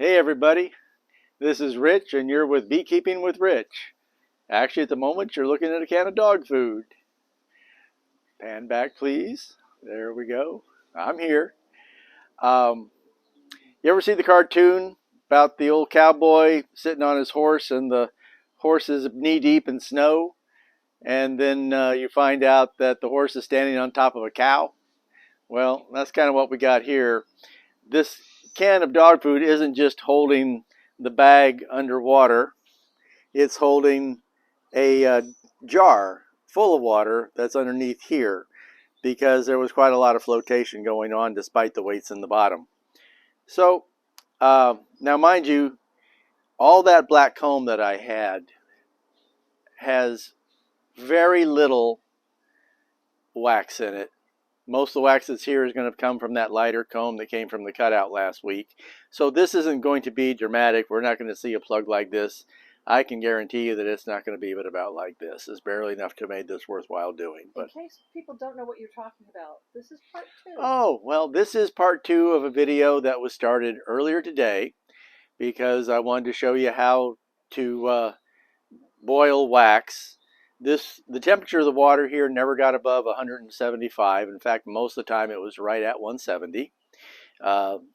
Hey everybody, this is Rich and you're with Beekeeping with Rich. Actually at the moment you're looking at a can of dog food. Pan back please. There we go. I'm here. Um, you ever see the cartoon about the old cowboy sitting on his horse and the horse is knee deep in snow? And then you find out that the horse is standing on top of a cow? Well, that's kind of what we got here. This can of dog food isn't just holding the bag underwater. It's holding a jar full of water that's underneath here because there was quite a lot of flotation going on despite the weights in the bottom. So now mind you, all that black comb that I had has very little wax in it. Most of the wax that's here is going to come from that lighter comb that came from the cutout last week. So this isn't going to be dramatic. We're not going to see a plug like this. I can guarantee you that it's not going to be about like this. It's barely enough to make this worthwhile doing. But in case people don't know what you're talking about, this is part 2. Oh, well, this is part 2 of a video that was started earlier today because I wanted to show you how to boil wax. The temperature of the water here never got above 175. In fact, most of the time it was right at 170.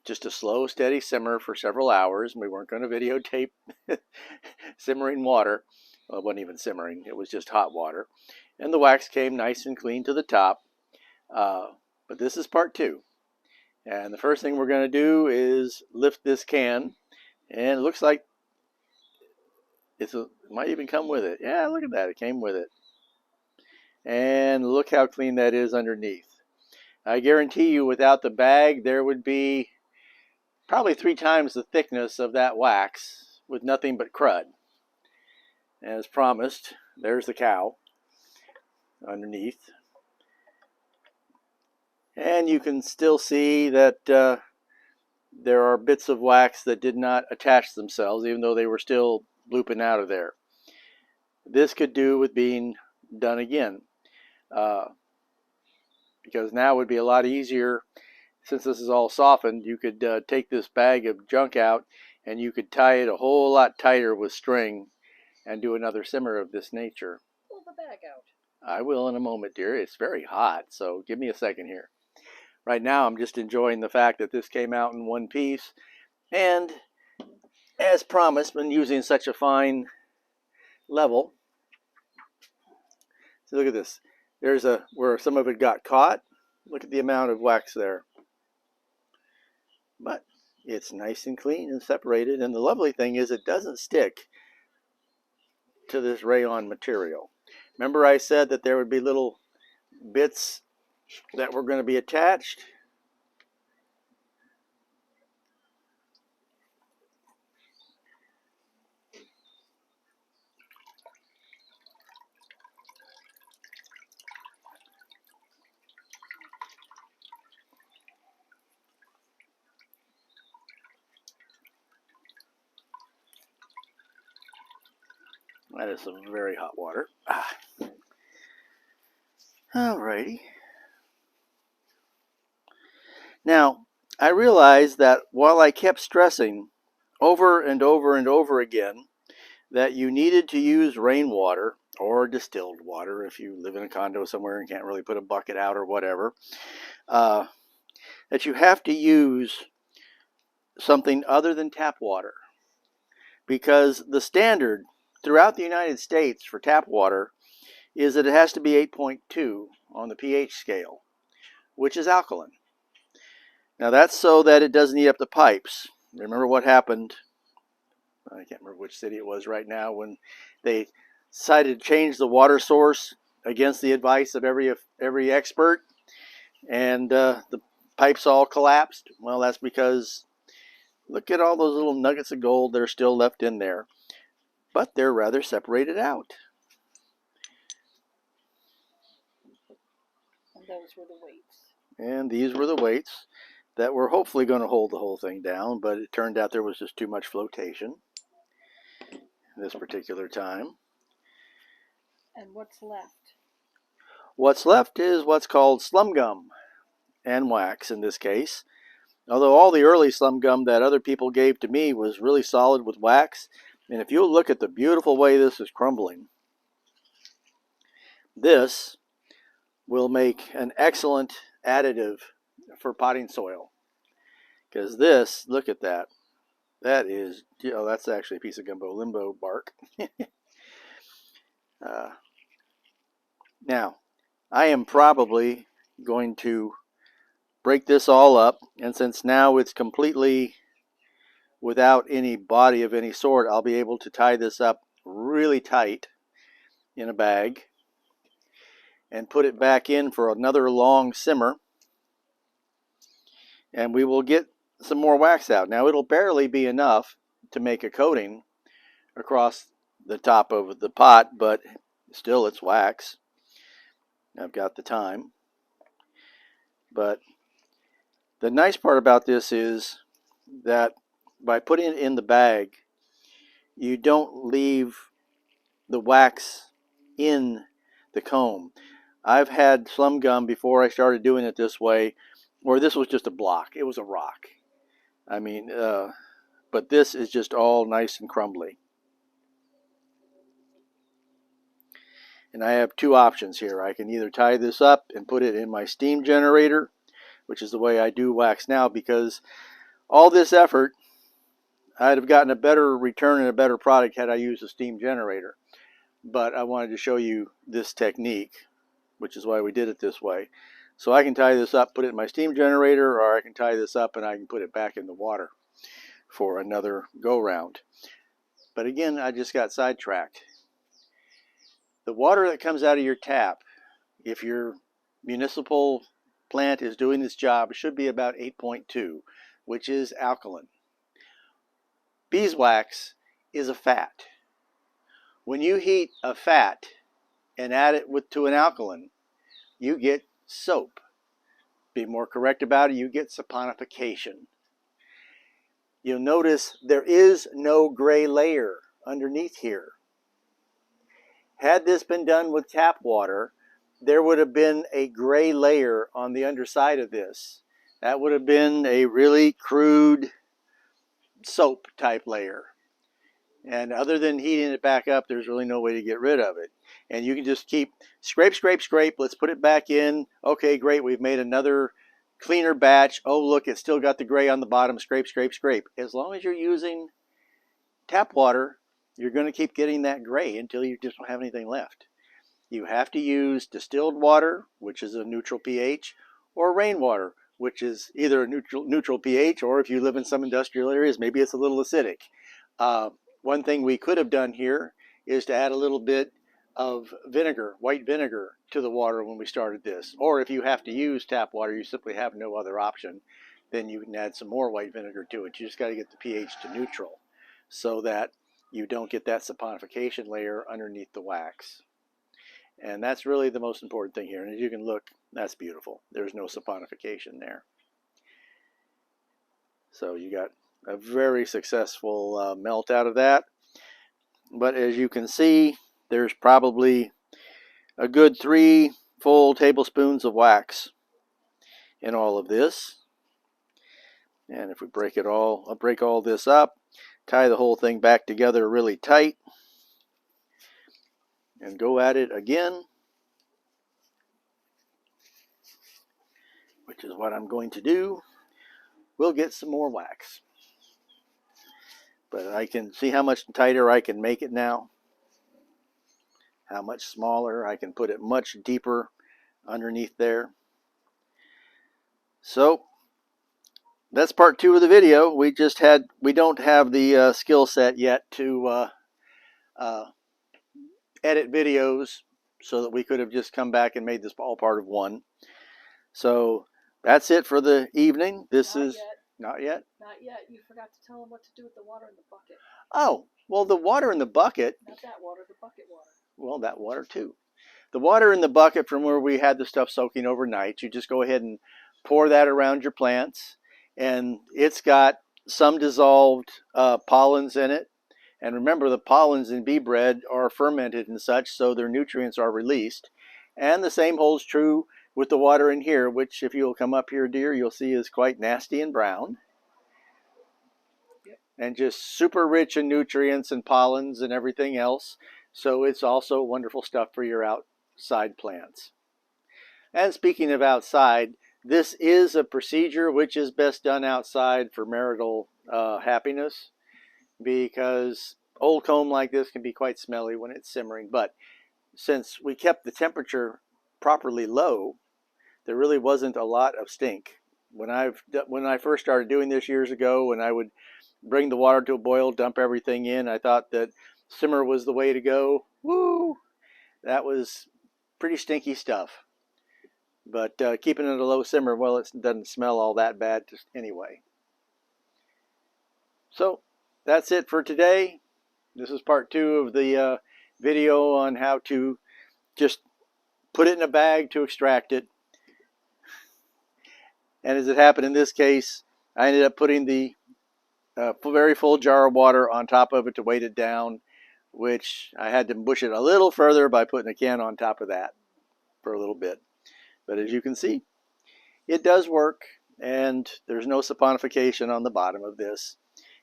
Just a slow, steady simmer for several hours. We weren't going to videotape simmering water. Well, it wasn't even simmering. It was just hot water. And the wax came nice and clean to the top. But this is part 2. And the first thing we're going to do is lift this can. And it looks like it might even come with it. Yeah, look at that. It came with it. And look how clean that is underneath. I guarantee you without the bag there would be probably 3 times the thickness of that wax with nothing but crud. As promised, there's the cow underneath. And you can still see that there are bits of wax that did not attach themselves even though they were still blooping out of there. This could do with being done again. Because now it would be a lot easier, since this is all softened, you could take this bag of junk out and you could tie it a whole lot tighter with string and do another simmer of this nature. Pull the bag out. I will in a moment, dear. It's very hot, so give me a second here. Right now I'm just enjoying the fact that this came out in one piece, and as promised, when using such a fine level. So look at this. There's where some of it got caught. Look at the amount of wax there. But it's nice and clean and separated. And the lovely thing is it doesn't stick to this rayon material. Remember I said that there would be little bits that were going to be attached? That is some very hot water. Alrighty. Now, I realized that while I kept stressing over and over and over again that you needed to use rainwater or distilled water if you live in a condo somewhere and can't really put a bucket out or whatever, that you have to use something other than tap water. Because the standard throughout the United States for tap water is that it has to be 8.2 on the pH scale, which is alkaline. Now that's so that it doesn't eat up the pipes. Remember what happened, I can't remember which city it was right now, when they decided to change the water source against the advice of every expert, and the pipes all collapsed. Well, that's because look at all those little nuggets of gold that are still left in there. But they're rather separated out. And those were the weights. And these were the weights that were hopefully going to hold the whole thing down, but it turned out there was just too much flotation this particular time. And what's left? What's left is what's called slumgum and wax in this case. Although all the early slum gum that other people gave to me was really solid with wax. And if you look at the beautiful way this is crumbling, this will make an excellent additive for potting soil. Because this, look at that. That is, that's actually a piece of gumbo limbo bark. Now, I am probably going to break this all up, and since now it's completely without any body of any sort, I'll be able to tie this up really tight in a bag and put it back in for another long simmer, and we will get some more wax out. Now, it'll barely be enough to make a coating across the top of the pot, but still it's wax. I've got the time. But the nice part about this is that by putting it in the bag, you don't leave the wax in the comb. I've had slum gum before I started doing it this way, where this was just a block. It was a rock. I mean, but this is just all nice and crumbly. And I have two options here. I can either tie this up and put it in my steam generator, which is the way I do wax now, because all this effort, I'd have gotten a better return and a better product had I used a steam generator. But I wanted to show you this technique, which is why we did it this way. So I can tie this up, put it in my steam generator, or I can tie this up and I can put it back in the water for another go round. But again, I just got sidetracked. The water that comes out of your tap, if your municipal plant is doing this job, it should be about 8.2, which is alkaline. Beeswax is a fat. When you heat a fat and add it to an alkaline, you get soap. Be more correct about it, you get saponification. You'll notice there is no gray layer underneath here. Had this been done with tap water, there would have been a gray layer on the underside of this. That would have been a really crude soap type layer. And other than heating it back up, there's really no way to get rid of it. And you can just keep scrape, scrape, scrape. Let's put it back in. Okay, great. We've made another cleaner batch. Oh, look, it's still got the gray on the bottom. Scrape, scrape, scrape. As long as you're using tap water, you're going to keep getting that gray until you just don't have anything left. You have to use distilled water, which is a neutral pH, or rainwater, which is either a neutral pH, or if you live in some industrial areas, maybe it's a little acidic. One thing we could have done here is to add a little bit of vinegar, white vinegar, to the water when we started this. Or if you have to use tap water, you simply have no other option, then you can add some more white vinegar to it. You just got to get the pH to neutral so that you don't get that saponification layer underneath the wax. And that's really the most important thing here. And as you can look, that's beautiful. There's no saponification there. So you got a very successful melt out of that. But as you can see, there's probably a good 3 full tablespoons of wax in all of this. And if we break it all, I'll break all this up, tie the whole thing back together really tight, and go at it again, which is what I'm going to do. We'll get some more wax. But I can see how much tighter I can make it now. How much smaller. I can put it much deeper underneath there. So that's part 2 of the video. We don't have the skill set yet to edit videos so that we could have just come back and made this all part of one. So that's it for the evening. This is not yet. Not yet. You forgot to tell them what to do with the water in the bucket. Oh, well, the water in the bucket. Not that water, the bucket water. Well, that water too. The water in the bucket from where we had the stuff soaking overnight, you just go ahead and pour that around your plants. And it's got some dissolved pollens in it. And remember, the pollens in bee bread are fermented and such, so their nutrients are released. And the same holds true with the water in here, which if you'll come up here, dear, you'll see is quite nasty and brown. Yep. And just super rich in nutrients and pollens and everything else. So it's also wonderful stuff for your outside plants. And speaking of outside, this is a procedure which is best done outside for marital happiness, because old comb like this can be quite smelly when it's simmering. But since we kept the temperature properly low, there really wasn't a lot of stink. When I first started doing this years ago, when I would bring the water to a boil, dump everything in, I thought that simmer was the way to go. Woo! That was pretty stinky stuff. But keeping it at a low simmer, well, it doesn't smell all that bad just anyway. So that's it for today. This is part 2 of the video on how to just put it in a bag to extract it. And as it happened in this case, I ended up putting the very full jar of water on top of it to weight it down, which I had to push it a little further by putting a can on top of that for a little bit. But as you can see, it does work, and there's no saponification on the bottom of this.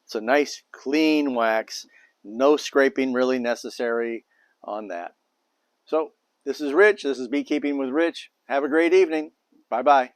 It's a nice clean wax, no scraping really necessary on that. So this is Rich. This is Beekeeping with Rich. Have a great evening. Bye-bye.